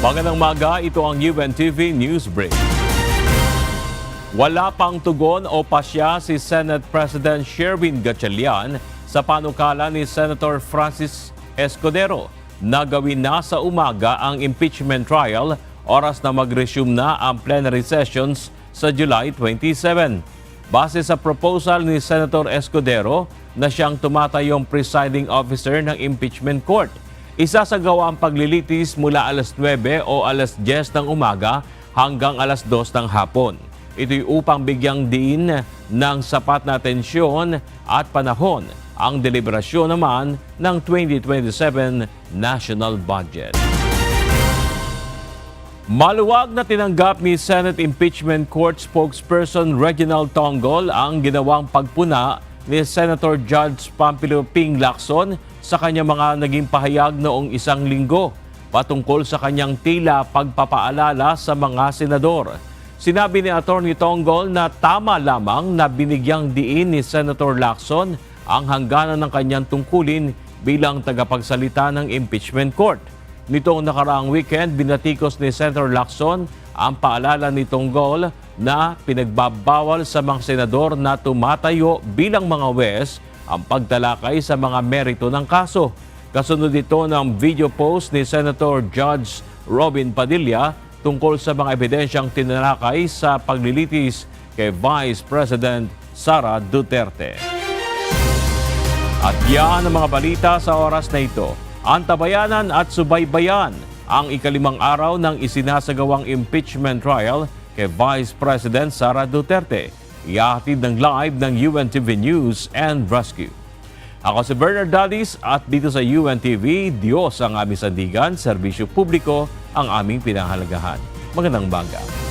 Magandang umaga, ito ang UNTV News Break. Wala pang tugon o pasya si Senate President Sherwin Gatchalian sa panukala ni Senator Francis Escudero na gawin na sa umaga ang impeachment trial oras na mag-resume na ang plenary sessions sa July 27. Base sa proposal ni Senator Escudero na siyang tumatayong presiding officer ng impeachment court, isasagawa ang paglilitis mula alas 9 o alas 10 ng umaga hanggang alas 2 ng hapon. Ito'y upang bigyang diin ng sapat na atensyon at panahon ang deliberasyon naman ng 2027 national budget. Maluwag na tinanggap ni Senate Impeachment Court spokesperson Reginald Tongol ang ginawang pagpuna ni Senator Judge Pampilo Ping Lacson sa kanyang mga naging pahayag noong isang linggo patungkol sa kanyang tila pagpapaalala sa mga senador. Sinabi ni Atty. Tongol na tama lamang na binigyang diin ni Senator Lacson ang hangganan ng kanyang tungkulin bilang tagapagsalita ng impeachment court. Nitong nakaraang weekend, binatikos ni Senator Lacson ang paalala ni Tongol na pinagbabawal sa mga senador na tumatayo bilang mga wes ang pagtalakay sa mga merito ng kaso. Kasunod ito ng video post ni Senator Judge Robin Padilla tungkol sa mga ebidensyang tinalakay sa paglilitis kay Vice President Sara Duterte. At yan ang mga balita sa oras na ito. Antabayanan at subaybayan ang ikalimang araw ng isinasagawang impeachment trial kay Vice President Sara Duterte. Ihahatid ng live ng UNTV News and Rescue. Ako si Bernard Dadis at dito sa UNTV, Diyos ang aming sandigan, serbisyo publiko ang aming pinahalagahan. Magandang umaga.